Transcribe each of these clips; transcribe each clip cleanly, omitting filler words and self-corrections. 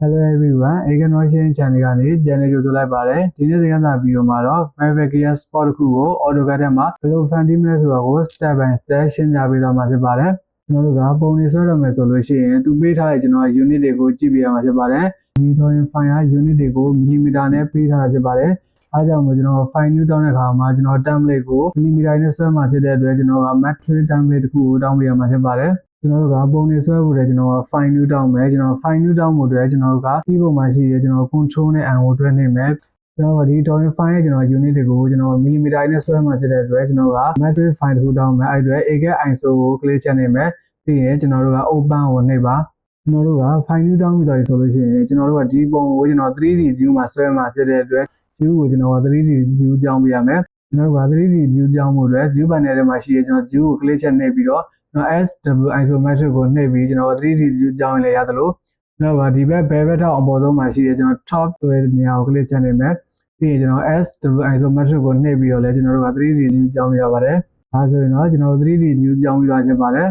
Hello everyone, Economic channel ကနေ channel ကြိုဆိုလိုက်ပါတယ်။ဒီနေ့သင်ခန်းစာဗီဒီယိုမှာတော့ Private Gear Sport တစ်ခုကို AutoCAD ထဲမှာဘယ်လို finding မလဲဆိုတာကို step by step ရှင်းပြပေးသွားမှာဖြစ်ပါတယ်။ကျွန်တော်တို့ကပုံတွေဆွဲတော့မယ်ဆိုလို့ရှိရင်သူပေးထားတဲ့ကျွန်တော် unit တွေကိုကြည့်ပြရမှာဖြစ်ပါတယ်။ဒီ drawing file က unit တွေကို millimeter နဲ့ပေးထားတာဖြစ်ပါတယ်။အားကြောင့်ကျွန်တော် file new တောင်းတဲ့အခါမှာကျွန်တော် template ကို millimeter နဲ့ဆွဲမှာဖြစ်တဲ့အတွက်ကျွန်တော်က metric template တစ်ခုကိုတောင်းပေးရမှာဖြစ်ပါတယ်။ကျွန်တော်တို့ကပုံတွေဆွဲဖို့လည်းကျွန်တော်က file new တောင်းမယ်ကျွန်တော် file new တောင်းဖို့အတွက်ကျွန်တော်တို့က keyboard မှာရှိတဲ့ကျွန်တော် control နဲ့ n ကိုတွဲနေမယ်ကျွန်တော်ဒီ drawing file ရဲ့ကျွန်တော် unit တွေကိုကျွန်တော် millimeter နဲ့ဆွဲမှာဖြစ်တဲ့အတွက်ကျွန်တော်က metric file တစ်ခုတောင်းမယ်အဲ့အတွက် AGET ISO ကို click ချက်နေမယ်ပြီးရင်ကျွန်တော်တို့က open ကိုနှိပ်ပါကျွန်တော်တို့က file new တောင်းပြီးသွားပြီဆိုလို့ရှိရင်ကျွန်တော်တို့ကဒီပုံကိုကျွန်တော် 3D view မှာဆွဲမှာဖြစ်တဲ့အတွက် view ကိုကျွန်တော်က 3D view ကြောင်းပေးရမယ်ကျွန်တော်တို့က 3D view ကြောင်းဖို့အတွက် view panel ထဲမှာရှိတဲ့ကျွန်တော် view ကို click ချက်နှိပ်ပြီးတော့SW isometric ကိုနှိပ်ပြီးကျွန်တော် 3D view ကြောင်းလည်းရတယ်လို့ကျွန်တော်ကဒီဘက်ဘယ်ဘက်ထောက်အပေါ်ဆုံးမှာရှိတဲ့ကျွန်တော် top ဆိုတဲ့နေရာကို click ချက်နေမယ်ပြီးရင်ကျွန်တော် SW isometric ကိုနှိပ်ပြီးတော့လည်းကျွန်တော်တို့က 3D view ကြောင်းရပါတယ်ဒါဆိုရင်တော့ကျွန်တော် 3D view ကြောင်းပြီးသွားဖြစ်ပါတယ်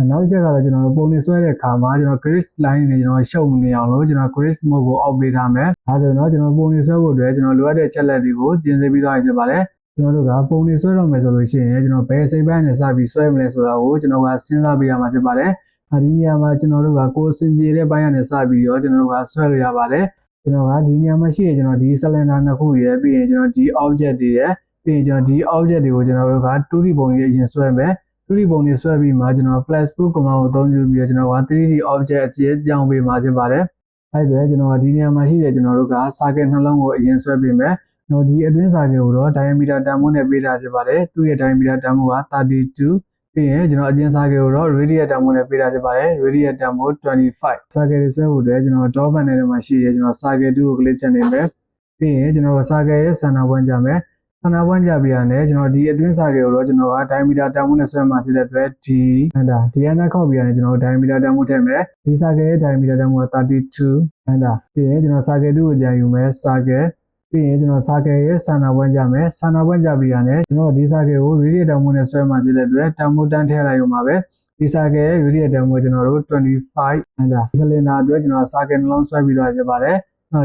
နောက်တစ်ချက်ကတော့ကျွန်တော်တို့ပုံနေဆွဲတဲ့အခါမှာကျွန်တော် grid line တွေကျွန်တော်ရှုပ်နေအောင်လို့ကျွန်တော် grid mode ကို off ပေးထားမယ်ဒါဆိုရင်တော့ကျွန်တော်ပုံနေဆွဲဖို့အတွက်ကျွန်တော်လိုအပ်တဲ့ချက်လက်တွေကိုပြင်ဆင်ပြီးသွားပြီဖြစ်ပါတယ်ကျွန်တော်တို့ကပုံနေဆွဲတော့မယ်ဆိုလို့ရှိရင်ကျွန်တော်ဘယ်စိတ်ပိုင်းနဲ့စပြီးဆွဲမလဲဆိုတာကိုကျွန်တော်ကစဉ်းစားပေးရမှာဖြစ်ပါတယ်ဒီနေရာမှာကျွန်တော်တို့ကကိုယ်စင်ကြယ်တဲ့ပိုင်းကနေစပြီးတော့ကျွန်တော်တို့ကဆွဲလို့ရပါတယ်ကျွန်တော်ကဒီနေရာမှာရှိရကျွန်တော်ဒီ cylinder နှစ်ခုရယ်ပြီးရင်ကျွန်တော်ဒီ object တွေရယ်ပြီးရင်ကျွန်တော်ဒီ object တွေကိုကျွန်တော်တို့က 2D ပုံတွေအရင်ဆွဲမယ် 3D ပုံတွေဆွဲပြီးမှကျွန်တော် flash proof command ကိုအသုံးပြုပြီးတော့ကျွန်တော်က 3D object အဖြစ်ကြောင်းပေးမှာဖြစ်ပါတယ်အဲ့ဒါကျွန်တော်ကဒီနေရာမှာရှိတဲ့ကျွန်တော်တို့က circuit နှလုံးကိုအရင်ဆွဲပေးမယ်တော့ဒီအတွင်းစာကိုတော့ diameter တန်ဖိုးနဲ့ပေးထားဖြစ်ပါတယ်သူ့ရဲ့ diameter တန်ဖိုးက32ပြီးရင်ကျွန်တော်အကျဉ်းစာကိုတော့ radius တန်ဖိုးနဲ့ပေးထားဖြစ်ပါတယ် radius တန်ဖိုး25 circuit တွေဆွဲဖို့အတွက်ကျွန်တော် top panel ထဲမှာရှိတဲ့ကျွန်တော် circuit 2ကို click ချက်နေမယ်ပြီးရင်ကျွန်တော် circuit ရဲ့ center point ကြမယ် center point ကြပြီးရတယ်ကျွန်တော်ဒီအတွင်းစာကိုတော့ကျွန်တော်က diameter တန်ဖိုးနဲ့ဆွဲမှာဖြစ်တဲ့အတွက်ဒီနဲ့ခောက်ပြီးရတယ်ကျွန်တော် diameter တန်ဖိုးထည့်မယ်ဒီ circuit ရဲ့ diameter တန်ဖိုးက32ပြီးရင်ကျွန်တော် circuit 2ကိုပြန်ယူမယ် circuitပြီးရင်ကျွန်တော် circuit ရဲ့ center point ကြမယ် center point ကြပြီးရတယ်ကျွန်တော်ဒီ circuit ကို radius တန်ဖိုးနဲ့ဆွဲမှာဖြစ်တဲ့အတွက်တန်ဖိုးတန်းထည့်လိုက်ရုံပါပဲဒီ circuit ရဲ့ radius တန်ဖိုးကျွန်တော်တို့25cylinder အတွက်ကျွန်တော် circuit နှလုံးဆွဲပြီးသွားဖြစ်ပါတယ်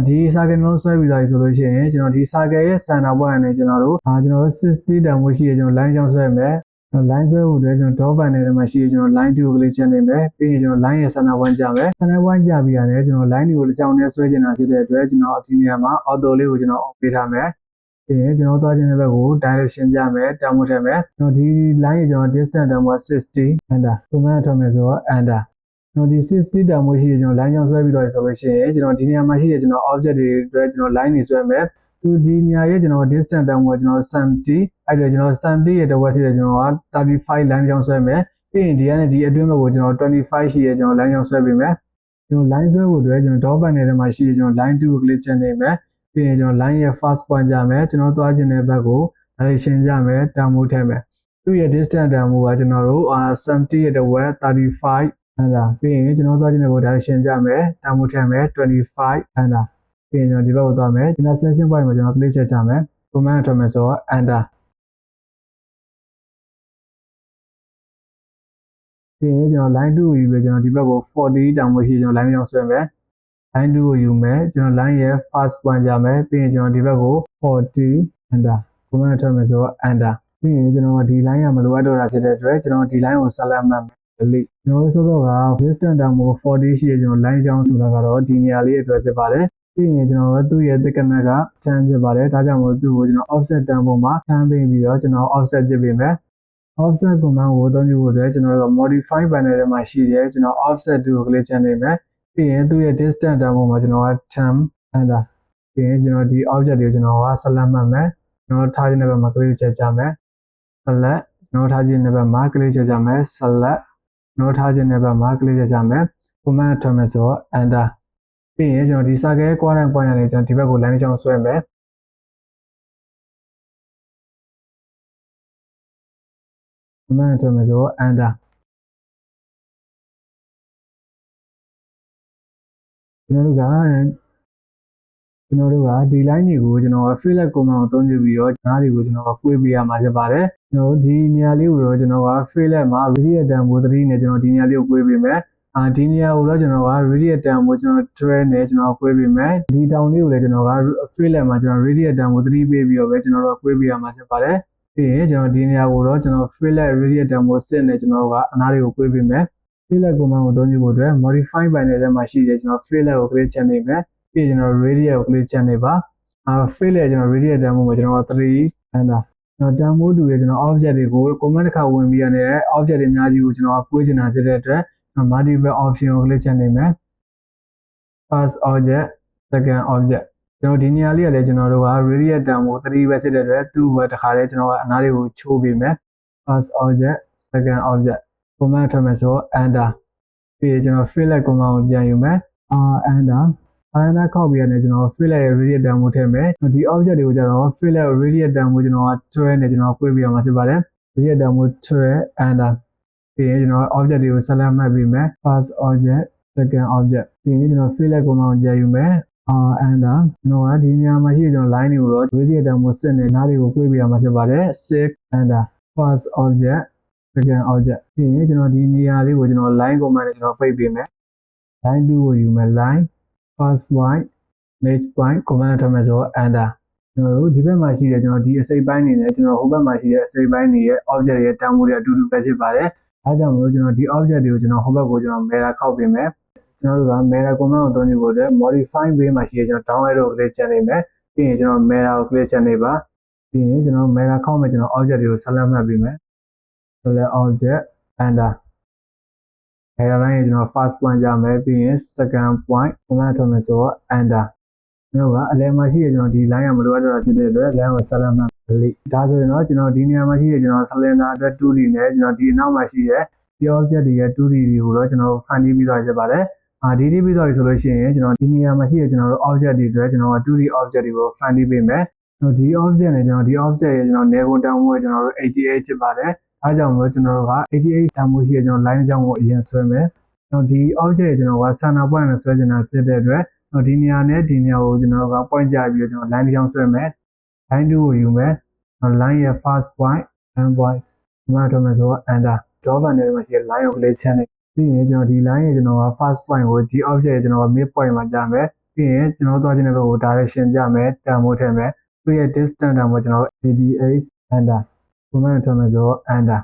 ဒီ circuit နှလုံးဆွဲပြီးသွားပြီဆိုလို့ရှိရင်ကျွန်တော်ဒီ circuit ရဲ့ center point နဲ့ကျွန်တော်တို့60တန်ဖိုးရှိရကျွန်တော် line ကြောင်းဆွဲမယ်line ဆွဲဖို့အတွက်ကျွန်တော် top panel ထဲမှာရှိရကျွန်တော် line 2ကို click ချက်နေမယ်ပြီးရင်ကျွန်တော် line ရဲ့ center point ကြမယ် center point ကြပြီးရတယ်ကျွန်တော် line တွေကိုတစ်ချောင်းနဲ့ဆွဲချင်တာဖြစ်တဲ့အတွက်ကျွန်တော်ဒီနေရာမှာ auto လေးကိုကျွန်တော် on ပေးထားမယ်ပြီးရင်ကျွန်တော်သွားခြင်းတဲ့ဘက်ကို direction ကြမယ်တောင်းဖို့ထည့်မယ်ကျွန်တော်ဒီ line ရဲ့ကျွန်တော် distance တန်ဖိုး60 enter command ထွက်မယ်ဆိုတော့ enterကျွန်တော်ဒီ60တန်ဖိုးရှိရကျွန်တော် line ကြောင်းဆွဲပြီးတော့ဆိုလို့ရှိရင်ကျွန်တော်ဒီနေရာမှာရှိတဲ့ကျွန်တော် object တွေအတွက်ကျွန်တော် line တွေဆွဲမယ်သူဒီနေရာရဲ့ကျွန်တော် distance တန်ဖိုးကျွန်တော်70အဲ့ဒါကျွန်တော်70ရဲ့တစ်ဝက်ရှိတဲ့ကျွန်တော်က35 line ကြောင်းဆွဲမယ်ပြီးရင်ဒီကနေဒီအတွင်းဘက်ကိုကျွန်တော်25ရှိရကျွန်တော် line ကြောင်းဆွဲပေးမယ်ကျွန်တော် line ဆွဲဖို့အတွက်ကျွန်တော် top panel ထဲမှာရှိရကျွန်တော် line 2ကို click ချက်နေမယ်ပြီးရင်ကျွန်တော် line ရဲ့ first point ကြမယ်ကျွန်တော်သွားခြင်းတဲ့ဘက်ကို direction ကြမယ်တန်ဖိုးထည့်မယ်သူ့ရဲ့ distance တန်ဖိုးကကျွန်တော်တို့70ရဲ့တစ်ဝက်35ပြီးရင်ကျွန်တော်သွားခြင်းတဲ့ဘက် direction ကြမယ်တန်ဖိုးထည့်မယ်25ပြီးရင်ကျွန်တော်ဒီဘက်ကိုသွားမယ် intersection point မှာကျွန်တော် click ချက်ချမယ် command ထွက်မယ်ဆိုတော့ enter ပြီးရင်ကျွန်တော် line 2ကိုယူပြီးကျွန်တော်ဒီဘက်ကို40တန်ဖိုးရှိကျွန်တော် line ကြောင်းဆွဲမယ် line 2ကိုယူမယ်ကျွန်တော် line ရဲ့ first point ကြမယ်ပြီးရင်ကျွန်တော်ဒီဘက်ကို40 enter command ထွက်မယ်ဆိုတော့ enter ပြီးရင်ကျွန်တော်ဒီ line ကမလိုအပ်တော့တာဖြစ်တဲ့အတွက်ကျွန်တော်ဒီ line ကို select မှတ်မယ် delete ကျွန်တော်ဆိုတော့က distance တန်ဖိုး40ရှိရကျွန်တော် line ကြောင်းဆိုတာကတော့ဒီနေရာလေးအတွက်ဖြစ်ပါတယ်ပြီးရင်ကျွန်တော်သူ့ရဲ့ thickness က10ဖြစ်ပါတယ်ဒါကြောင့်မို့သူ့ကိုကျွန်တော် offset တန်ဖိုးမှာ10ပေးပြီးတော့ကျွန်တော် offset ကြည့်ပေးမယ် offset command ကိုအသုံးပြုဖို့အတွက်ကျွန်တော်တို့ modify panel ထဲမှာရှိတယ်ကျွန်တော် offset 2ကို click ချက်နေမယ်ပြီးရင်သူ့ရဲ့ distance တန်ဖိုးမှာကျွန်တော်က10 enter ပြီးရင်ကျွန်တော်ဒီ object တွေကိုကျွန်တော်က select မှတ်မယ်ကျွန်တော်ထားခြင်းတဲ့ဘက်မှာ click ချက်ကြမယ် select ကျွန်တော်ထားခြင်းတဲ့ဘက်မှာ click ချက်ကြမယ် select ကျွန်တော်ထားခြင်းတဲ့ဘက်မှာ click ချက်ကြမယ် command ထွက်မယ်ဆိုတော့ enter ပြီးရင်ကျွန်တော်ဒီ circle quadrant point ကနေကျွန်တော်ဒီဘက်ကို line ကြောင်းဆွဲမယ်command ထွက်မယ်ဆိုတော့ enter ကျွန်တော်တို့ကဒီ line တွေကိုကျွန်တော် fillet command ကိုအသုံးပြုပြီးတော့နားတွေကိုကျွန်တော်ကကွေးပေးရမှာဖြစ်ပါတယ်ကျွန်တော်တို့ဒီနေရာလေးကိုတော့ကျွန်တော်က fillet မှာ radius တန်ဖိုး3နဲ့ကျွန်တော်ဒီနေရာလေးကိုကွေးပေးမယ် ဒီနေရာကိုတော့ကျွန်တော်က radius term ကိုကျွန်တော်တွဲနေကျွန်တော်ကွဲပြီးမယ်ဒီတောင်လေးကိုလည်းကျွန်တော်က fillet မှာကျွန်တော် radius term ကို3ပေးပြီးတော့ပဲကျွန်တော်တို့ကွဲပြီးရမှာဖြစ်ပါတယ်ပြီးရင်ကျွန်တော်ဒီနေရာကိုတော့ကျွန်တော် fillet radius term ကိုစစ်နေကျွန်တော်ကအနားလေးကိုကွဲပြီးမယ် fillet command ကိုသုံးကြည့်ဖို့အတွက် modify panel ထဲမှာရှိတယ်ကျွန်တော် fillet ကို click ချက်နေမယ်ပြီးရင်ကျွန်တော် radius ကို click ချက်နေပါfillet ကျွန်တော် radius term ကိုကျွန်တော်3 enter ကျွန်တော် term မို့တူရဲ့ကျွန်တော် object တွေကို command တစ်ခါဝင်ပြီးရတဲ့ object တွေအများကြီးကိုကျွန်တော်ကွဲချင်တာဖြစ်တဲ့အတွက်multiple option ကို click ချက်နေမယ် first object second object ကျွန်တော်ဒီနေရာလေးကလည်းကျွန်တော်တို့က radius term ကို3ပဲဖြစ်တဲ့အတွက်သူ့ဘက်တစ်ခါလေးကျွန်တော်ကအနားလေးကိုချိုးပေးမယ် first object second object command ထည့်မယ်ဆိုတော့ enter ပြီးရင်ကျွန်တော် fillet command ကိုပြန်ယူမယ် enter ခောက်ပြီးရတယ်ကျွန်တော် fillet ရဲ့ radius term ကိုထည့်မယ်ဒီ object တွေကိုကျတော့ fillet radius term ကိုကျွန်တော်ကတွဲနေကျွန်တော်ကွဲပြီးရမှာဖြစ်ပါတယ် radius term ကိုတွဲ enter ပြီးရင်ကျွန်တော် object တွေကို select မှတ်ပြီးမယ် first object second object ပြီးရင်ကျွန်တော် fillet command ကိုပြန်ယူမယ်enter ကျွန်တော်ကဒီနေရာမှာရှိကျွန်တော် line တွေကိုတော့ radius term ကိုစစ်နေနားတွေကိုကွဲပြီးရမှာဖြစ်ပါတယ် 6 enter first object second object ပြီးရင်ကျွန်တော်ဒီနေရာလေးကိုကျွန်တော် line command နဲ့ကျွန်တော်ပိတ်ပေးမယ် line 2ကိုယူမယ် line first point next point command ထည့်မယ်ဆိုတော့ enter ကျွန်တော်တို့ဒီဘက်မှာရှိတဲ့ကျွန်တော်ဒီအစိပ်ပိုင်းနေနဲ့ကျွန်တော်ဟိုဘက်မှာရှိတဲ့အစိပ်ပိုင်းတွေရဲ့ object ရဲ့ term တွေအတူတူပဲဖြစ်ပါတယ်အဲကြောင့်မို့ကျွန်တော်ဒီ object တွေကိုကျွန်တော်ဟိုဘက်ကိုကျွန်တော် mirror ခောက်ပေးမယ်ကျွန်တော်တို့က mirror command ကိုသုံးကြည့်ဖို့အတွက် modify ဘေးမှာရှိတဲ့ကျွန်တော် down arrow ကို click ချက်နေမယ်ပြီးရင်ကျွန်တော် mirror ကို click ချက်နေပါပြီးရင်ကျွန်တော် mirror ခောက်မယ်ကျွန်တော် object တွေကို select မှတ်ပေးမယ် select object enter အဲ့ဒါလည်းကျွန်တော် first point ရမယ်ပြီးရင် second point command ထည့်မယ်ဆိုတော့ enter ကျွန်တော်ကအလယ်မှာရှိတဲ့ကျွန်တော်ဒီ line ကမလိုအပ်တော့ဖြစ်တဲ့အတွက် line ကို select မှတ် delete ဒါဆိုရင်တော့ကျွန်တော်ဒီနေရာမှာရှိတဲ့ကျွန်တော် cylinder အတွက် 2D နဲ့ကျွန်တော်ဒီအနောက်မှာရှိတဲ့ဒီ object တွေရဲ့ 2D တွေကိုတော့ကျွန်တော်ဖန်တီးပြီးသွားဖြစ်ပါတယ်ဒီပြီးသွားပြီဆိုလို့ရှိရင်ကျွန်တော်ဒီနေရာမှာရှိတဲ့ကျွန်တော်တို့ object တွေအတွက်ကျွန်တော်က 2D object တွေကိုဖန်တီးပေးမယ်ကျွန်တော်ဒီ object နဲ့ကျွန်တော်ဒီ object ရဲ့ကျွန်တော် near ကိုတောင်းဖို့ကျွန်တော်တို့88ဖြစ်ပါတယ်အဲကြောင့်မို့ကျွန်တော်တို့က88တောင်းဖို့ရှိတဲ့ကျွန်တော် line အကြောင်းကိုအရင်ဆွဲမယ်ကျွန်တော်ဒီ object ကျွန်တော်က center point နဲ့ဆွဲချင်တာဖြစ်တဲ့အတွက်ဒီနေရာနဲ့ဒီနေရာကိုကျွန်တော်က point ကြပြီးတော့ကျွန်တော် line တစ်ချောင်းဆွဲမယ် line 2ကိုယူမယ် line ရဲ့ first point end point ဒီမှာတော့မယ်ဆိုတော့ enter draw button ထဲမှာရှိတဲ့ line ကို click ချက်နေပြီးရင်ကျွန်တော်ဒီ line ရဲ့ကျွန်တော်က first point ကိုဒီ object ရဲ့ကျွန်တော်က mid point မှာကြာမယ်ပြီးရင်ကျွန်တော်သွားခြင်းတဲ့ဘက်ကို direction ကြမယ် term ကိုထည့်မယ်သူ့ရဲ့ distance term ကိုကျွန်တော်88 enter command ထည့်မယ်ဆိုတော့ enter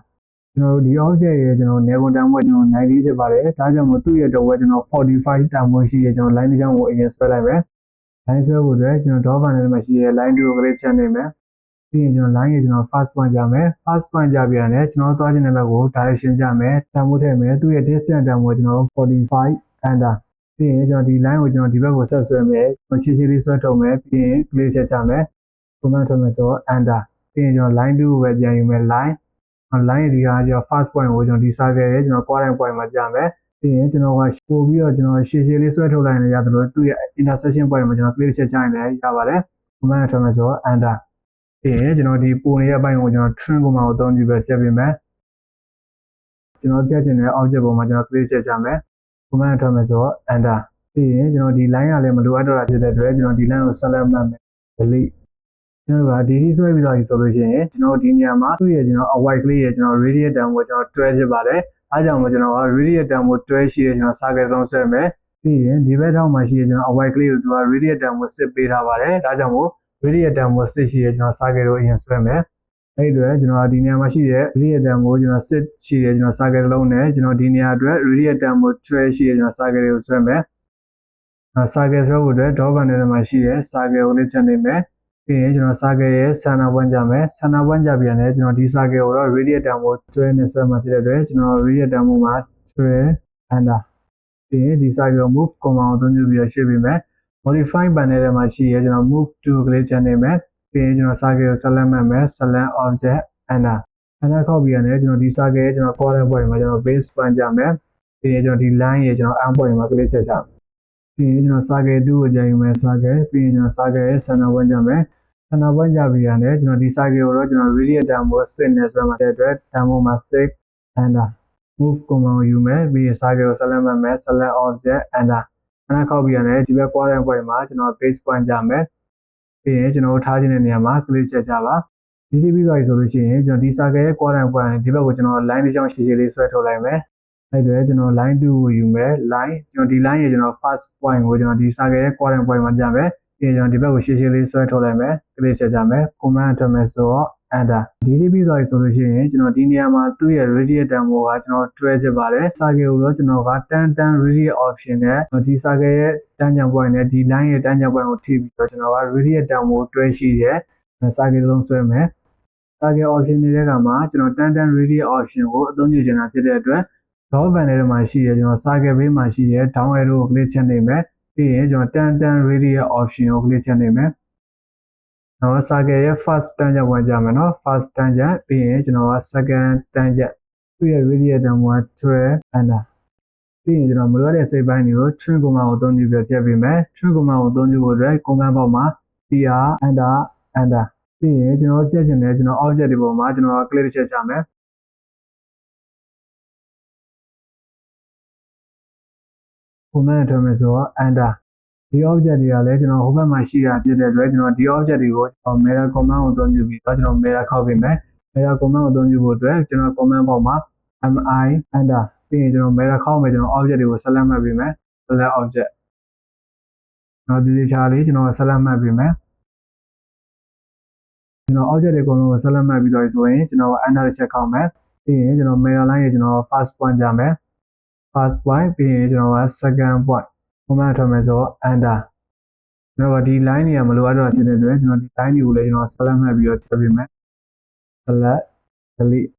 ကျွန်တော်တို့ဒီ object ရဲ့ကျွန်တော် near ကိုတောင်းဖို့ကျွန်တော်90ဖြစ်ပါတယ်ဒါကြောင့်မို့သူ့ရဲ့တော့ကျွန်တော်45တောင်းဖို့ရှိရကျွန်တော် line တစ်ချောင်းကိုအရင်ဆွဲလိုက်မယ် line ဆွဲဖို့အတွက်ကျွန်တော် draw button ထဲမှာရှိတဲ့ line 2ကို click ချက်နေမယ်ပြီးရင်ကျွန်တော် line ရဲ့ကျွန်တော် first point ကြမယ် first point ကြပြီးရတယ်ကျွန်တော်သွားခြင်းတဲ့ဘက်ကို direction ကြမယ်တောင်းဖို့ထည့်မယ်သူ့ရဲ့ distance တောင်းဖို့ကျွန်တော်45 enter ပြီးရင်ကျွန်တော်ဒီ line ကိုကျွန်တော်ဒီဘက်ကိုဆက်ဆွဲမယ်ရှင်းရှင်းလေးဆွဲထုတ်မယ်ပြီးရင် click ချက်ချမယ် command ထုတ်မယ်ဆိုတော့ enter ပြီးရင်ကျွန်တော် line 2ကိုပဲပြန်ယူမယ် line ရဲ့ဒီဟာကျွန်တော် first point ကိုကျွန်တော်ဒီ circle ရဲ့ကျွန်တော် quadrant point မှာကြာမယ်ပြီးရင်ကျွန်တော်ကပို့ပြီးတော့ကျွန်တော်ရှင်းရှင်းလေးဆွဲထုတ်လိုက်ရင်ရတယ်လို့သူ့ရဲ့ intersection point မှာကျွန်တော် click ချက်ချရင်လည်းရပါတယ် command ထုတ်မယ်ဆိုတော့ enter ပြီးရင်ကျွန်တော်ဒီပုံရဲ့အပိုင်းကိုကျွန်တော် trim command ကိုအသုံးပြုပဲချက်ပေးမယ်ကျွန်တော်ပြချင်တဲ့ object ပေါ်မှာကျွန်တော် click ချက်ချမယ် command ထုတ်မယ်ဆိုတော့ enter ပြီးရင်ကျွန်တော်ဒီ line ကလည်းမလိုအပ်တော့တာဖြစ်တဲ့အတွက်ကျွန်တော်ဒီ line ကို select မှတ်မယ် delete ကျွန်တော်ကဒီဆွဲပြီးသွားပြီဆိုလို့ရှိရင်ကျွန်တော်ဒီနေရာမှာသူ့ရဲ့ကျွန်တော် white ကလေးရဲ့ကျွန်တော် radius term ကိုကျွန်တော်တွဲဖြစ်ပါတယ်အားကြောင့်မို့ကျွန်တော်က radius term ကိုတွဲရှိတဲ့ကျွန်တော် circle လုံးဆွဲမယ်ပြီးရင်ဒီဘက်ထောက်မှာရှိတဲ့ကျွန်တော် white ကလေးကိုသူက radius term ကိုစစ်ပေးထားပါတယ်ဒါကြောင့်မို့ radius term ကိုစစ်ရှိတဲ့ကျွန်တော် circle ကိုအရင်ဆွဲမယ်အဲ့ဒီအတွက်ကျွန်တော်ဒီနေရာမှာရှိတဲ့ radius term ကိုကျွန်တော်စစ်ရှိတဲ့ကျွန်တော် circle လုံးနဲ့ကျွန်တော်ဒီနေရာအတွက် radius term ကိုတွဲရှိတဲ့ကျွန်တော် circle ကိုဆွဲမယ်circle ဆွဲဖို့အတွက် draw button ထဲမှာရှိတဲ့ circle ကိုလေးချက်နေမယ်ပြီးရင်ကျွန်တော် circle ရဲ့ center point ကြမယ် center point ကြပြီးရင်ကျွန်တော်ဒီ circle ကိုတော့ radius term ကိုတွဲနေဆွဲမှာဖြစ်တဲ့အတွက်ကျွန်တော် radius term မှာတွဲ enter ပြီးရင်ဒီ circle move command ကိုသုံးပြီးရွှေ့ပေးမယ် modify panel ထဲမှာရှိရဲကျွန်တော် move to ကလေးချက်နေမယ်ပြီးရင်ကျွန်တော် circle ကို select မှတ်မယ် select object enter ခောက်ပြီးရင်ကျွန်တော်ဒီ circle ရဲ့ကျွန်တော် quadrant point မှာကျွန်တော် base point ကြမယ်ပြီးရင်ကျွန်တော်ဒီ line ရဲ့ကျွန်တော် end point မှာကလေးချက်ချပြီးရင်ကျွန်တော် circle 2ကိုကြာယူမယ် circle ပြီးရင်ကျွန်တော် circle ရဲ့ center point ကြမယ်center point ကြပြီးရတယ်ကျွန်တော်ဒီ circle ကိုတော့ကျွန်တော် radius term ကိုစစ်နေဆွဲမှာတဲ့အတွက် term မှာ 6 enter move command ကိုယူမယ်ပြီးရင် circle ကို select မှတ်မယ် select object enter ခောက်ပြီးရတယ်ဒီဘက် quadrant point မှာကျွန်တော် base point ကြမယ်ပြီးရင်ကျွန်တော်ထားခြင်းတဲ့နေရာမှာ click ချက်ကြပါဒီပြီးသွားပြီဆိုလို့ရှိရင်ကျွန်တော်ဒီ circle ရဲ့ quadrant point ဒီဘက်ကိုကျွန်တော် line တစ်ချောင်းရှည်ရှည်လေးဆွဲထုတ်လိုက်မယ် အဲ့တော့ကျွန်တော် line 2ကိုယူမယ် line ကျွန်တော်ဒီ line ရေကျွန်တော် first point ကိုကျွန်တော်ဒီ circle ရဲ့ quadrant point မှာပြမယ်ပြီးရင်ကျွန်တော်ဒီဘက်ကိုရှင်းရှင်းလေးဆွဲထုတ်လိုက်မယ် click ချက်ကြမယ် command ထုတ်မယ်ဆိုတော့ enter ဒီပြီးသွားပြီဆိုလို့ရှိရင်ကျွန်တော်ဒီနေရာမှာသူ့ရဲ့ radius တန်ဖိုးကကျွန်တော်တွဲချက်ပါတယ် circle ကိုတော့ကျွန်တော်က tan radius option နဲ့ဒီ circle ရဲ့ tangent point နဲ့ဒီ line ရဲ့ tangent point ကိုထိပြီးတော့ကျွန်တော်က radius တန်ဖိုးတွဲရှိတဲ့ circle လုံးဆွဲမယ် circle option တွေကမှာကျွန်တော် tan radius option ကိုအသုံးပြုချင်တာဖြစ်တဲ့အတွက် draw panel ထဲမှာရှိရကျွန်တော် circle ဘေးမှာရှိရ down arrow ကို click ချက်နေမယ်ပြီးရင်ကျွန်တော် tan radius option ကို click ချက်နေမယ်တော့ circle ရဲ့ first tangent ဝင်ကြမယ်နော် first tangent ပြီးရင်ကျွန်တော်က second tangent သူ့ရဲ့ radius တန်ဖိုးက12 enter ပြီးရင်ကျွန်တော်မလိုရတဲ့စိတ်ပိုင်းတွေကို trim command ကိုအသုံးပြုပြီးချက်ပေးမယ် trim command ကိုအသုံးပြုဖို့အတွက် command box မှာ tr enter ပြီးရင်ကျွန်တော်ချက်ချင်တဲ့ကျွန်တော် object တွေပေါ်မှာကျွန်တော် click ချက်ချမယ် command ထုတ်မယ်ဆိုတော့ enter ဒီ object တွေကလည်းကျွန်တော်ဟိုဘက်မှာရှိတာဖြစ်တဲ့အတွက်ကျွန်တော်ဒီ object တွေကို mirror command ကိုအသုံးပြုပြီးတော့ကျွန်တော် mirror ခောက်ပေးမယ် mirror command ကိုအသုံးပြုဖို့အတွက်ကျွန်တော် command box မှာ mi enter ပြီးရင်ကျွန်တော် mirror ခောက်မယ်ကျွန်တော် object တွေကို select မှတ်ပေးမယ် select object ကျွန်တော်ဒီချာလေးကျွန်တော် select မှတ်ပေးမယ်ကျွန်တော် object တွေအကုန်လုံးကို select မှတ်ပြီးတော့ဆိုရင်ကျွန်တော် enter တစ်ချက်ခောက်မယ်ပြီးရင်ကျွန်တော် mirror line ကိုကျွန်တော် first point ကြမယ် first point ပြီးရင်ကျွန်တော်က second point command ထုတ်မယ်ဆိုတော့ enter ကျွန်တော်ဒီ line တွေကမလိုအပ်တော့ဖြစ်တဲ့အတွက်ကျွန်တော်ဒီ line တွေကိုလည်းကျွန်တော် select မှတ်ပြီးတော့ချက်ပေးမယ် select delete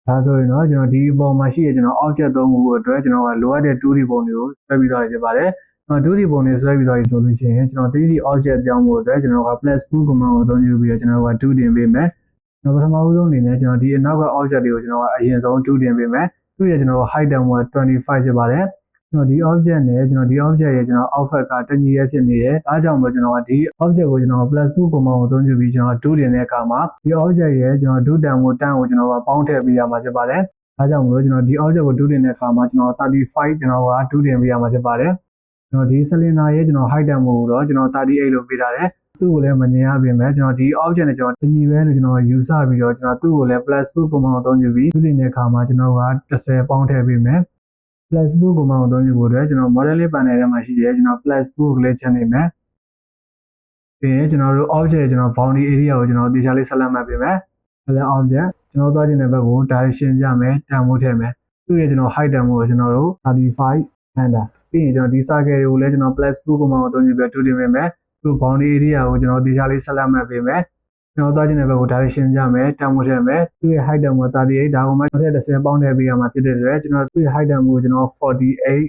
ဒါဆိုရင်တော့ကျွန်တော်ဒီပုံမှာရှိရကျွန်တော် object 3ခုအတွက်ကျွန်တော်ကလိုအပ်တဲ့ 2D ပုံတွေကိုဆွဲပြီးတော့ဖြစ်ပါတယ်ကျွန်တော် 2D ပုံတွေဆွဲပြီးတော့ဆိုလို့ရှိရင်ကျွန်တော် 3D object ကြောင်းဖို့အတွက်ကျွန်တော်က plus 2 command ကိုအသုံးပြုပြီးတော့ကျွန်တော်က 2 တင်ပေးမယ်ကျွန်တော်ပထမဆုံးအနေနဲ့ကျွန်တော်ဒီအနောက်က object တွေကိုကျွန်တော်ကအရင်ဆုံး 2 တင်ပေးမယ်သူ့ရဲ့ကျွန်တော် height တန်ဖိုးက25ဖြစ်ပါတယ်ကျွန်တော်ဒီ object နဲ့ကျွန်တော်ဒီ object ရဲ့ကျွန်တော် output ကတညီရဲဖြစ်နေတယ်အားကြောင့်မို့ကျွန်တော်ကဒီ object ကိုကျွန်တော် plus 2 command ကိုအသုံးပြုပြီးကျွန်တော်2တင်တဲ့အခါမှာဒီ object ရဲ့ကျွန်တော်2တန်ဖိုးတန်းကိုကျွန်တော်ကပေါင်းထည့်ပေးရမှာဖြစ်ပါတယ်အားကြောင့်မို့ကျွန်တော်ဒီ object ကို2တင်တဲ့အခါမှာကျွန်တော်35ကျွန်တော်က2တင်ပေးရမှာဖြစ်ပါတယ်ကျွန်တော်ဒီ cylinder ရဲ့ကျွန်တော် height တန်ဖိုးကိုတော့ကျွန်တော်38လို့ပေးထားတယ်သူ့ကိုလည်းမမြင်ရပြင်မဲ့ကျွန်တော်ဒီ object နဲ့ကျွန်တော်တညီပဲလို့ကျွန်တော်ယူဆပြီးတော့ကျွန်တော်သူ့ကိုလည်း plus 2 command ကိုအသုံးပြုပြီး2တင်တဲ့အခါမှာကျွန်တော်က10ပေါင်းထည့်ပေးမယ် plus 2 command ကိုအသုံးပြုဖို့အတွက်ကျွန်တော် modeling panel ထဲမှာရှိတယ်ကျွန်တော် plus 2 ကိုလည်းချက်နေမယ်ပြီးရင်ကျွန်တော်တို့ object ကျွန်တော် boundary area ကိုကျွန်တော်တေချာလေး select မှတ်ပေးမယ် select object ကျွန်တော်သွားခြင်းတဲ့ဘက်ကို direction ကြမယ်တန်ဖိုးထည့်မယ်သူ့ရဲ့ကျွန်တော် height တန်ဖိုးကိုကျွန်တော်တို့35 enter ပြီးရင်ကျွန်တော်ဒီ circle ကိုလည်းကျွန်တော် plus 2 command ကိုအသုံးပြုပြီး2တင်ပေးမယ်သူ boundary area ကိုကျွန်တော်တေချာလေး select မှတ်ပေးမယ်ကျွန်တော်သွားခြင်းတဲ့ဘက်ကို direction ကြမယ်တန်ဖိုးထည့်မယ်သူ့ရဲ့ height တန်ဖိုး38ဒါကမှကျွန်တော်10ပေါင်းထည့်ပေးရမှာဖြစ်တဲ့အတွက်ကျွန်တော်သူ့ရဲ့ height တန်ဖိုးကိုကျွန်တော်48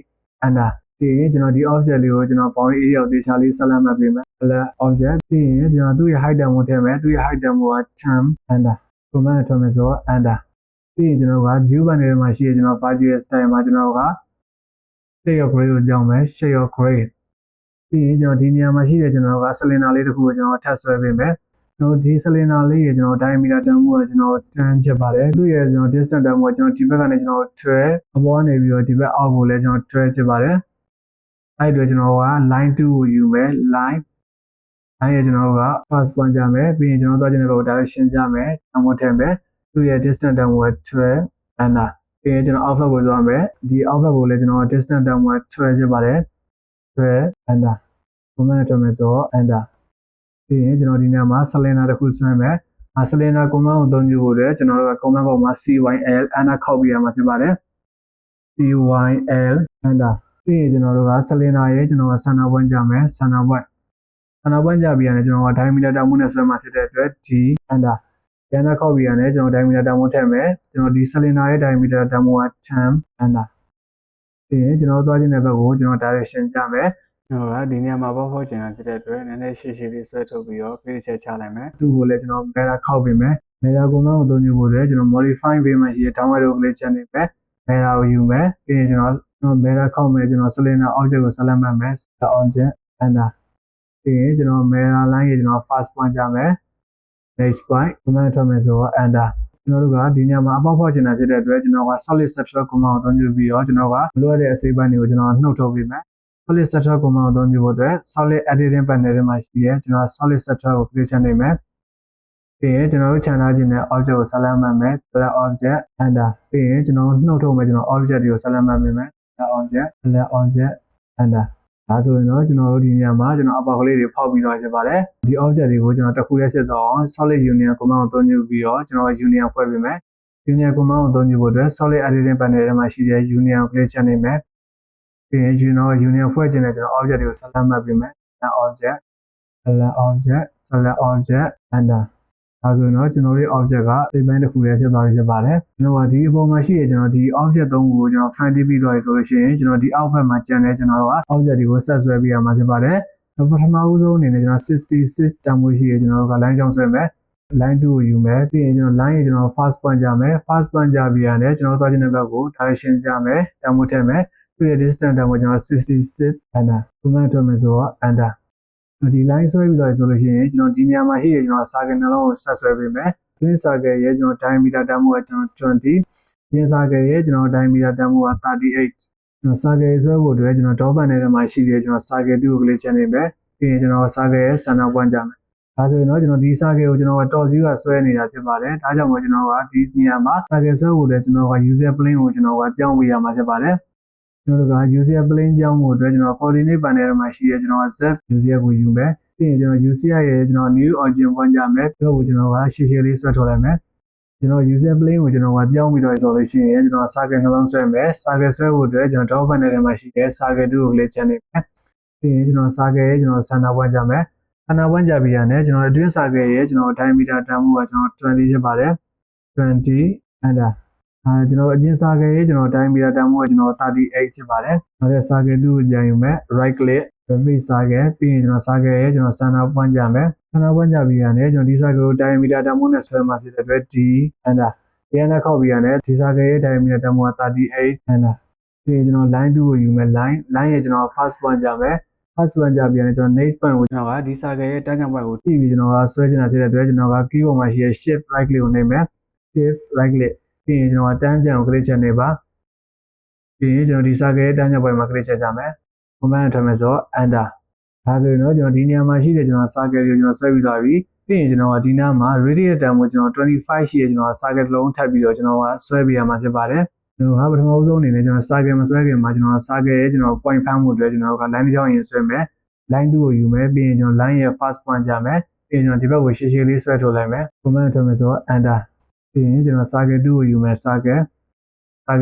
enter ပြီးရင်ကျွန်တော်ဒီ object လေးကိုကျွန်တော် boundary area ကိုတေချာလေး select မှတ်ပေးမယ် select object ပြီးရင်ကျွန်တော်သူ့ရဲ့ height တန်ဖိုးထည့်မယ်သူ့ရဲ့ height တန်ဖိုးက10 enter command ထုတ်မယ်ဆိုတော့ enter ပြီးရင်ကျွန်တော်က view panel ထဲမှာရှိရကျွန်တော် virtual style မှာကျွန်တော်က shade of gray ကိုကြောင်းမယ် shade of gray ပြီးရင်ကျွန်တော်ဒီနေရာမှာရှိတဲ့ကျွန်တော်က cylinder လေးတစ်ခုကိုကျွန်တော်ထပ်ဆွဲပေးမယ်ကျွန်တော်ဒီ cylinder လေးရေကျွန်တော် diameter တန်ဖိုးကကျွန်တော်10ဖြစ်ပါတယ်သူ့ရဲ့ကျွန်တော် distance တန်ဖိုးကကျွန်တော်ဒီဘက်ကနေကျွန်တော်12အပေါ်ကနေပြီးတော့ဒီဘက်အောက်ကိုလည်းကျွန်တော်12ဖြစ်ပါတယ်အဲ့ဒီတော့ကျွန်တော်က line 2ကိုယူမယ် line ရဲ့ကျွန်တော်က first point ကြမယ်ပြီးရင်ကျွန်တော်သွားခြင်းတဲ့ဘက်ကို direction ကြမယ်တန်ဖိုးထည့်မယ်သူ့ရဲ့ distance တန်ဖိုးက12 enter ပြီးရင်ကျွန်တော် output ကိုသွားမယ်ဒီ output ကိုလည်းကျွန်တော် distance တန်ဖိုးက12ဖြစ်ပါတယ်12 enter command ထုတ်မယ်ဆိုတော့ enter ပြီးရင်ကျွန်တော်ဒီနေရာမှာ cylinder တစ်ခုဆွဲမယ်cylinder command ကိုအသုံးပြုဖို့အတွက်ကျွန်တော်တို့က command box မှာ cyl enter ခောက်ပြရမှာဖြစ်ပါတယ် cyl enter ပြီးရင်ကျွန်တော်တို့က cylinder ရဲ့ကျွန်တော်က center point ကြမယ် center point ကြပြီးရတယ်ကျွန်တော်က diameter တန်ဖိုးနဲ့ဆွဲမှာဖြစ်တဲ့အတွက် d enter ပြန်ခောက်ပြရတယ်ကျွန်တော် diameter တန်ဖိုးထည့်မယ်ကျွန်တော်ဒီ cylinder ရဲ့ diameter တန်ဖိုးက10 enter ပြီးရင်ကျွန်တော်သွားခြင်းတဲ့ဘက်ကိုကျွန်တော် direction ကြမယ်ကျွန်တော်ကဒီနေရာမှာပေါ့ချင်တာဖြစ်တဲ့အတွက်နည်းနည်းရှည်ရှည်လေးဆွဲထုတ်ပြီးတော့ click ချက်ချလိုက်မယ်သူ့ကိုလည်းကျွန်တော် mirror ခောက်ပေးမယ် mirror command ကိုအသုံးပြုဖို့အတွက်ကျွန်တော် modify ပေးမှရှိတဲ့ down arrow ကို click ချက်နေမယ် mirror ကိုယူမယ်ပြီးရင်ကျွန်တော် mirror ခောက်မယ်ကျွန်တော် cylinder object ကို select မှတ်မယ် object enter ပြီးရင်ကျွန်တော် mirror line ကိုကျွန်တော် first point ကြမယ် next point command ထုတ်မယ်ဆိုတော့ enter ကျွန်တော်တို့ကဒီနေရာမှာအပေါက်ဖောက်ချင်တာဖြစ်တဲ့အတွက်ကျွန်တော်က solid subtract command ကိုအသုံးပြုပြီးတော့ကျွန်တော်ကလိုအပ်တဲ့အစိပ်ပိုင်းတွေကိုကျွန်တော်နှုတ်ထုတ်ပေးမယ် solid subtract command ကိုအသုံးပြုဖို့အတွက် solid editing panel ထဲမှာရှိရဲကျွန်တော် solid subtract ကို click ချက်နေမယ် ပြီးရင်ကျွန်တော်တို့ခြံထားခြင်းနဲ့ object ကိုဆက်လက်မှတ်မယ် select object enter ပြီးရင်ကျွန်တော်နှုတ်ထုတ်မယ်ကျွန်တော် object တွေကိုဆက်လက်မှတ်မယ် select object enter ဒါဆိုရင်တော့ကျွန်တော်တို့ဒီနေရာမှာကျွန်တော်အပေါက်ကလေးတွေဖောက်ပြီးတော့ဖြစ်ပါတယ်ဒီ object တွေကိုကျွန်တော်တစ်ခုတည်းစစ်တော့ solid union command ကိုသုံးယူပြီးတော့ကျွန်တော် union ဖွဲ့ပေးမယ် union command ကိုသုံးယူဖို့အတွက် solid editing panel ထဲမှာရှိတဲ့ union ကို click ချနေမယ်ပြီးရင်ကျွန်တော် union ဖွဲ့ခြင်းနဲ့ကျွန်တော် object တွေကိုဆက်လက်မှတ်ပေးမယ် select object enter ဒါဆိုရင်တော့ကျွန်တော်တို့ object ကစိတ်ပိုင်းတစ်ခုတည်းဖြစ်သွားပြီဖြစ်ပါတယ်ကျွန်တော်ဒီအပေါ်မှာရှိတဲ့ကျွန်တော်ဒီ object 3ခုကိုကျွန်တော် find ပြီးသွားပြီဆိုလို့ရှိရင်ကျွန်တော်ဒီအောက်ဘက်မှာကျန်တဲ့ကျွန်တော်တို့က object တွေကိုဆက်ဆွဲပေးရမှာဖြစ်ပါတယ်ပထမဦးဆုံးအနေနဲ့ကျွန်တော်66တန်ဖိုးရှိရကျွန်တော်တို့က line ကြောင်းဆွဲမယ် line 2ကိုယူမယ်ပြီးရင်ကျွန်တော် line ရေကျွန်တော် first point ကြမယ် first point ကြပြီးရတယ်ကျွန်တော်သွားခြင်းတဲ့ဘက်ကို direction ကြမယ်တန်ဖိုးထည့်မယ်ပြီးရ distance တန်ဖိုးကျွန်တော်66 enter command ထွက်မယ်ဆိုတော့ enterဒီ line ဆွဲပြီးတော့ဆိုလို့ရှိရင်ကျွန်တော်ဒီနေရာမှာရှိရကျွန်တော် circle နှလုံးကိုဆက်ဆွဲပေးမယ် twin circle ရဲ့ကျွန်တော် diameter တန်ဖိုးကကျွန်တော်20 twin circle ရဲ့ကျွန်တော် diameter တန်ဖိုးက38ကျွန်တော် circle ဆွဲဖို့အတွက်ကျွန်တော် dot panel ထဲမှာရှိတဲ့ကျွန်တော် circle 2ကို click ချနေမယ်ပြီးရင်ကျွန်တော် circle ရဲ့ center point ကြမယ်ဒါဆိုရင်တော့ကျွန်တော်ဒီ circle ကိုကျွန်တော်က top view ကဆွဲနေတာဖြစ်ပါတယ်ဒါကြောင့်မို့ကျွန်တော်ကဒီနေရာမှာ circle ဆွဲဖို့အတွက်ကျွန်တော်က user plane ကိုကျွန်တော်ကကြောင်းပေးရမှာဖြစ်ပါတယ်ကျွန်တော်က user plane ကြောင်းဖို့အတွက်ကျွန်တော် coordinate panel ထဲမှာရှိတဲ့ကျွန်တော် z user ကိုယူမယ်ပြီးရင်ကျွန်တော် user ရဲ့ကျွန်တော် new origin point ကြမယ်ပြီးတော့ကျွန်တော်ကရှည်ရှည်လေးဆွဲထုတ်လိုက်မယ်ကျွန်တော် user plane ကိုကျွန်တော်ကပြောင်းပြီးတော့ဆိုလို့ရှိရင်ကျွန်တော် circle နှလုံးဆွဲမယ် circle ဆွဲဖို့အတွက်ကျွန်တော် dot panel ထဲမှာရှိတဲ့ circle 2ကို click ချနေမယ်ပြီးရင်ကျွန်တော် circle ရဲ့ကျွန်တော် center point ကြမယ် center point ကြပြီးရတယ်ကျွန်တော်အတွင်း circle ရဲ့ကျွန်တော် diameter တန်ဖိုးကကျွန်တော်20ဖြစ်ပါတယ်20 enterကျွန်တော်အပြင် circle ရဲ့ကျွန်တော် diameter တန်ဖိုးကကျွန်တော်38ဖြစ်ပါတယ်နောက်တဲ့ circle 2ကိုပြန်ယူမယ် right click repeat circle ပြီးရင်ကျွန်တော် circle ရဲ့ကျွန်တော် center point ကြမယ် center point ကြပြီးရတယ်ကျွန်တော်ဒီ circle ကို diameter တန်ဖိုးနဲ့ဆွဲမှာဖြစ်တဲ့အတွက် d enter ဒီကနေ့ခောက်ပြီးရတယ်ဒီ circle ရဲ့ diameter တန်ဖိုးက38 enter ပြီးရင်ကျွန်တော် line 2ကိုယူမယ် line ရဲ့ကျွန်တော် first point ကြမယ် first point ကြပြီးရတယ်ကျွန်တော် next point ကိုကျွန်တော်ကဒီ circle ရဲ့တန်းကြောင် point ကိုကြည့်ပြီးကျွန်တော်ကဆွဲချင်တာဖြစ်တဲ့အတွက်ကျွန်တော်က keyboard မှာရှိတဲ့ shift right click ကိုနှိပ်မယ် shift right click ပြီးရင်ကျွန်တော်ကတန်းကြောင်ကို click ချက်နေပါပြီးရင်ကျွန်တော်ဒီ circle ရဲ့တန်းကြောင် point မှာ click ချက်ကြမယ် command ထွက်မယ်ဆိုတော့ enter ဒါဆိုရင်တော့ကျွန်တော်ဒီနေရာမှာရှိတဲ့ကျွန်တော် circle ကိုကျွန်တော်ဆွဲပြီးသွားပြီပြီးရင်ကျွန်တော်ကဒီနားမှာ radius တန်ဖိုးကျွန်တော်25ရှိရကျွန်တော် circle တစ်လုံးထပ်ပြီးတော့ကျွန်တော်ကဆွဲပေးရမှာဖြစ်ပါတယ်ကျွန်တော်ကပထမဆုံးအနေနဲ့ကျွန်တော် circle မဆွဲခင်မှာကျွန်တော် circle ရဲ့ကျွန်တော် point ဖမ်းမှုအတွက်ကျွန်တော်က line တစ်ကြောင်းရင်ဆွဲမယ် line 2ကိုယူမယ်ပြီးရင်ကျွန်တော် line ရဲ့ first point ကြမယ်ပြီးရင်ကျွန်တော်ဒီဘက်ကိုရှည်ရှည်လေးဆွဲထုတ်လိုက်မယ် command ထွက်မယ်ဆိုတော့ enter ပြီးရင်ကျွန်တော် circle 2ကိုယူမယ် circle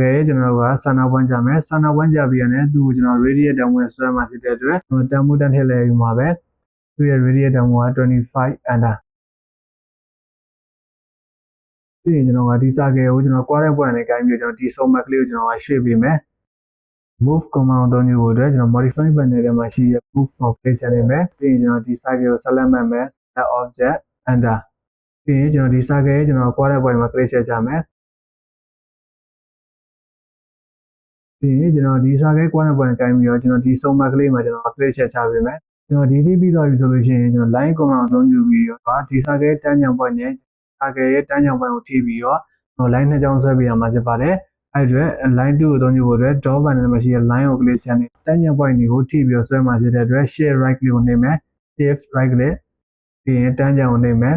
ရဲ့ကျွန်တော်က center point ကြမယ် center point ကြပြီးရင်သူ့ကိုကျွန်တော် radius တန်ဖိုးဆွဲမှာဖြစ်တဲ့အတွက်တန်ဖိုးတန်းထည့်လိုက်ယူမှာပဲသူ့ရဲ့ radius တန်ဖိုးက25 enter ပြီးရင်ကျွန်တော်ကဒီ circle ကိုကျွန်တော် quadrant point နဲ့ကိုင်းပြီးကျွန်တော်ဒီ summary ကလေးကိုကျွန်တော်ကရွှေ့ပေးမယ် move command ကိုသုံးယူဖို့အတွက်ကျွန်တော် modify panel ထဲမှာရှိတဲ့ move ကို click ချနေမယ်ပြီးရင်ကျွန်တော်ဒီ circle ကို select မှတ်မယ် select object enter ပြီးရင်ကျွန်တော်ဒီ circle ရဲ့ကျွန်တော် quadrant point မှာ click ချက်ကြမယ်ပြီးရင်ကျွန်တော်ဒီ circle quadrant point ကိုင်းပြီးတော့ကျွန်တော်ဒီ summary ကလေးမှာကျွန်တော် click ချက်ချပေးမယ်ကျွန်တော်ဒီထိပြီးသွားပြီဆိုလို့ရှိရင်ကျွန်တော် line command ကိုသုံးယူပြီးတော့ဒီ circle တန်းကြောင် point နဲ့ circle ရဲ့တန်းကြောင် point ကိုထိပြီးတော့ကျွန်တော် line နှစ်ကြောင်းဆွဲပေးရမှာဖြစ်ပါတယ်အဲ့အတွက် line 2ကိုသုံးယူဖို့အတွက် dot panel မှာရှိတဲ့ line ကို click ချနေတန်းကြောင် point ကိုထိပြီးတော့ဆွဲမှာဖြစ်တဲ့အတွက် shift right click ကိုနှိပ်မယ် shift right click ပြီးရင်တန်းကြောင်ကိုနှိပ်မယ်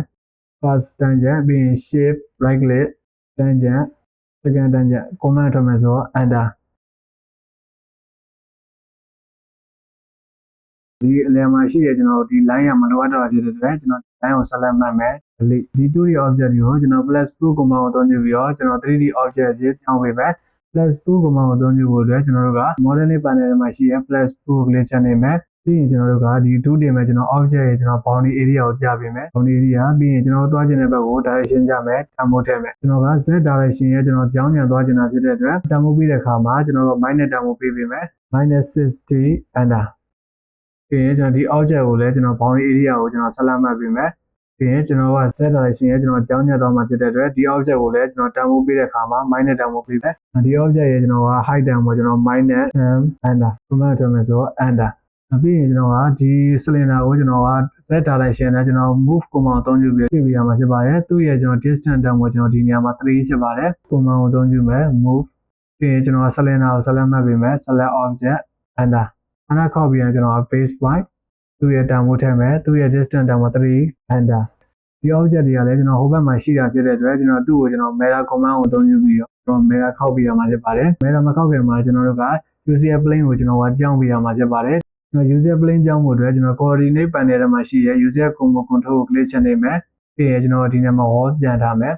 first တန်းကြောင်ပြီးရင် shift right click တန်းကြောင် second တန်းကြောင် command ထွက်မယ်ဆိုတော့ enter ဒီအလယ်မှာရှိတဲ့ကျွန်တော်ဒီ line ကမလိုအပ်တော့ဖြစ်တဲ့အတွက်ကျွန်တော် line ကို select မှတ်မယ် delete ဒီ 2D object ကိုကျွန်တော် +2 command ကိုသုံးယူပြီးတော့ကျွန်တော် 3D object ကြီးပြောင်းပေးမယ် +2 command ကိုသုံးယူဖို့အတွက်ကျွန်တော်တို့က modeling panel ထဲမှာရှိတဲ့ +2 ကို click ချနေမယ်ပြီးရင်ကျွန်တော်တို့ကဒီ 2D မှာကျွန်တော် object ရဲ့ကျွန်တော် boundary area ကိုကြားပေးမယ် boundary area ပြီးရင်ကျွန်တော်သွားခြင်းတဲ့ဘက်ကို direction ကြမယ်တန်ဖိုးထည့်မယ်ကျွန်တော်က z direction ရဲ့ကျွန်တော်ကြောင်းပြန်သွားခြင်းတာဖြစ်တဲ့အတွက်တန်ဖိုးပေးတဲ့အခါမှာကျွန်တော်တို့ minus တန်ဖိုးပေးမယ် -60 enter ပြီးရင်ကျွန်တော်ဒီ object ကိုလည်းကျွန်တော် boundary area ကိုကျွန်တော်ဆက်လက်မှတ်ပေးမယ်ပြီးရင်ကျွန်တော်က z direction ရဲ့ကျွန်တော်ကြောင်းညက်သွားမှာဖြစ်တဲ့အတွက်ဒီ object ကိုလည်းကျွန်တော်တန်ဖိုးပေးတဲ့အခါမှာ minus တန်ဖိုးပေးမယ်ဒီ object ရဲ့ကျွန်တော်က height တန်ဖိုးကျွန်တော် minus enter command ထွက်မယ်ဆိုတော့ enter ပြီးရင်ကျွန်တော်ကဒီ cylinder ကိုကျွန်တော်က z direction နဲ့ကျွန်တော် move command ကိုသုံးယူပြီးပြင်ပြရမှာဖြစ်ပါတယ်သူ့ရဲ့ကျွန်တော် distance တန်ဖိုးကျွန်တော်ဒီနေရာမှာ3ဖြစ်ပါတယ် command ကိုသုံးယူမယ် move ပြီးရင်ကျွန်တော် cylinder ကို select မှတ်ပေးမယ် select object enter ခဏခောက်ပြီးရင်ကျွန်တော် base point သူ့ရဲ့တန်ဖိုးထည့်မယ်သူ့ရဲ့ distance တန်ဖိုး3 enter ဒီ object တွေကလည်းကျွန်တော်ဟိုဘက်မှာရှိတာဖြစ်တဲ့အတွက်ကျွန်တော်သူ့ကိုကျွန်တော် meta command ကိုအသုံးပြုပြီးတော့ကျွန်တော် meta ခောက်ပြီးရမှာဖြစ်ပါတယ် meta မခောက်ခင်မှာကျွန်တော်တို့က user plane ကိုကျွန်တော်ကကြောင်းပေးရမှာဖြစ်ပါတယ်ကျွန်တော် user plane ကြောင်းဖို့အတွက်ကျွန်တော် coordinate panel ထဲမှာရှိတဲ့ user control ကို click ချက်နေမယ်ပြီးရင်ကျွန်တော်ဒီနေ့မှာ wall ပြန်ထားမယ်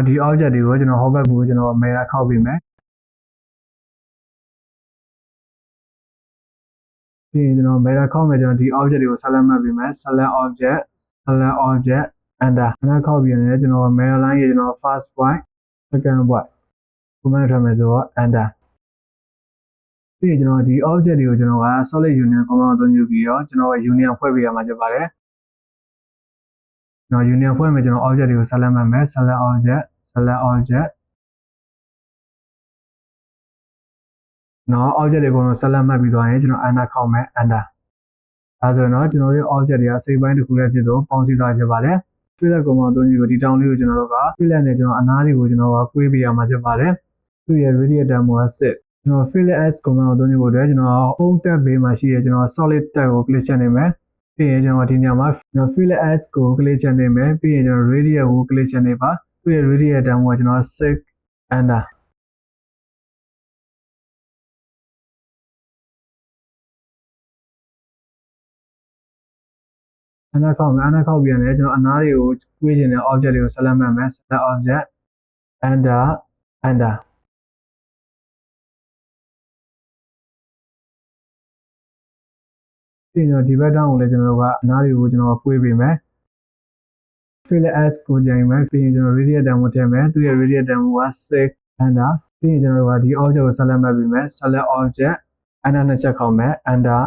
ဒီ object တွေကိုကျွန်တော်ဟိုဘက်ကိုကျွန်တော် meta ခောက်ပြီးမယ်ပြီးရင်ကျွန်တော် meta ခောက်မယ်ကျွန်တော်ဒီ object တွေကို select မှတ်ပြီးမယ် select object enter ခောက်ပြီးရင်ကျွန်တော် meta line ရေကျွန်တော် first point second point ခုမှထားမယ်ဆိုတော့ enter ပြီးရင်ကျွန်တော်ဒီ object တွေကိုကျွန်တော်က solid union command ကိုအသုံးပြုပြီးတော့ကျွန်တော် union ဖွဲ့ပေးရမှာဖြစ်ပါတယ်ကျွန်တော် union ဖွဲ့မယ်ကျွန်တော် object တွေကို select မှတ်မယ် select object နော် object တွေအကုန်လုံး select မှတ်ပြီးသွားရင်ကျွန်တော် enter ခောက်မယ် enter ဒါဆိုရင်တော့ကျွန်တော်တို့ object တွေကစိတ်ပိုင်းတစ်ခုလည်းဖြစ်တော့ပေါင်းစည်းသွားဖြစ်ပါတယ် fillet command အသုံးပြုပြီးဒီတောင်းလေးကိုကျွန်တော်တို့က fillet နဲ့ကျွန်တော်အနားတွေကိုကျွန်တော်ကကွေးပေးရမှာဖြစ်ပါတယ်သူ့ရဲ့ radius term က6ကျွန်တော် fillet as command ကိုအသုံးပြုဖို့အတွက်ကျွန်တော် home tab ဘေးမှာရှိတဲ့ကျွန်တော် solid tab ကို click ချက်နေမယ်ပြီးရင်ကျွန်တော်ဒီနေရာမှာကျွန်တော် fillet as ကို click ချက်နေမယ်ပြီးရင်ကျွန်တော် radius ကို click ချက်နေပါသူ့ရဲ့ radius term ကကျွန်တော်6 enterအနားခောက်မယ်အနားခောက်ပြန်တယ်ကျွန်တော်အနားတွေကိုကွေးချင်တဲ့ object တွေကို select မှတ်မယ် select object enter ပြီးရင်ဒီဘက်တောင်းကိုလည်းကျွန်တော်တို့ကအနားတွေကိုကျွန်တော်ကွေးပေးမယ် fillet as ကိုကြိုင်မယ်ပြီးရင်ကျွန်တော် radius term ကိုထည့်မယ်သူ့ရဲ့ radius term က6 enter ပြီးရင်ကျွန်တော်တို့ကဒီ object ကို select မှတ်ပေးမယ် select object enter နှစ်ချက်ခောက်မယ် enter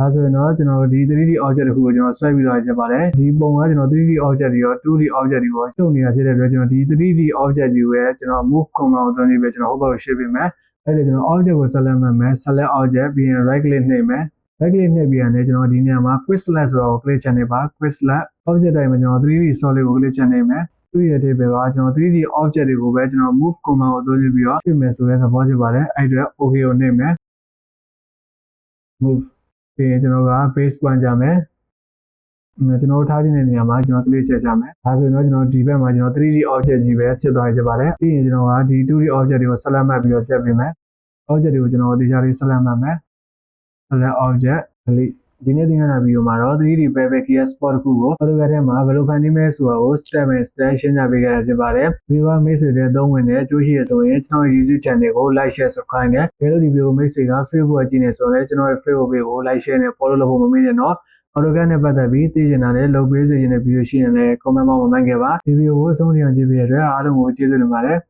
ဒါဆိုရင်တော့ကျွန်တော်ဒီ 3D object တစ်ခုကိုကျွန်တော်ဆွဲပြီးတော့ဖြစ်ပါတယ်ဒီပုံကကျွန်တော် 3D object တွေရော 2D object တွေရောရှုပ်နေတာဖြစ်တဲ့အတွက်ကျွန်တော်ဒီ 3D object တွေကိုပဲကျွန်တော် move command ကိုသုံးပြီးပဲကျွန်တော်ဟိုဘက်ကိုရှင်းပေးမယ်အဲ့ဒါကျွန်တော် object ကို select မှတ်မယ် select object ပြီးရင် right click နှိပ်မယ် right click နှိပ်ပြီးရင်လည်းကျွန်တော်ဒီနေရာမှာ quick select ဆိုတာကို click ချက်နေပါ quick select object တိုင်းမှာကျွန်တော် 3D solid ကို click ချက်နေမယ်သူ့ရဲ့ table ကကျွန်တော် 3D object တွေကိုပဲကျွန်တော် move command ကိုသုံးပြီးတော့ပြင်မယ်ဆိုတဲ့သဘောဖြစ်ပါတယ်အဲ့အတွက် okay ကိုနှိပ်မယ် moveပြီးရင်ကျွန်တော်က base point ကြမယ်ကျွန်တော်ထားခြင်းတဲ့နေရာမှာကျွန်တော် click ချက်ကြမယ်ဒါဆိုရင်တော့ကျွန်တော်ဒီဘက်မှာကျွန်တော် 3D object ကြီးပဲဖြစ်သွားကြပါတယ်ပြီးရင်ကျွန်တော်ကဒီ 2D object တွေကို select မှတ်ပြီးတော့ချက်ပေးမယ် object တွေကိုကျွန်တော်ဒီကြားလေး select မှတ်မယ် select object delete ဒီနေ့သင်ခန်းစာဗီဒီယိုမှာတော့ 3D pivot gear spot တစ်ခုကို AutoCAD ထဲမှာဘယ်လိုဖန်တီးမလဲဆိုတာကို step by step ရှင်းပြပေးခဲ့တာဖြစ်ပါတယ်ဗီဒီယိုကမိတ်ဆွေတွေသုံးဝင်တဲ့အကျိုးရှိရဆိုရင်ကျွန်တော် YouTube channel ကို like share subscribe နဲ့ဘယ်လိုဒီဗီဒီယိုမိတ်ဆွေက Facebook ကကြည့်နေဆိုရင်ကျွန်တော်ရဲ့ Facebook page ကို like share နဲ့ follow လုပ်ဖို့မမေ့နဲ့နော်AutoCAD နဲ့ပတ်သက်ပြီးသိချင်တာနဲ့လုပ်ပေးစေချင်တဲ့ဗီဒီယိုရှိရင်လည်း comment မှာမမှန်ခဲ့ပါဒီဗီဒီယိုကိုဆုံးဖြတ်ကြည့်ပြီးရတဲ့အားလုံးကိုကျေးဇူးတင်ပါတယ်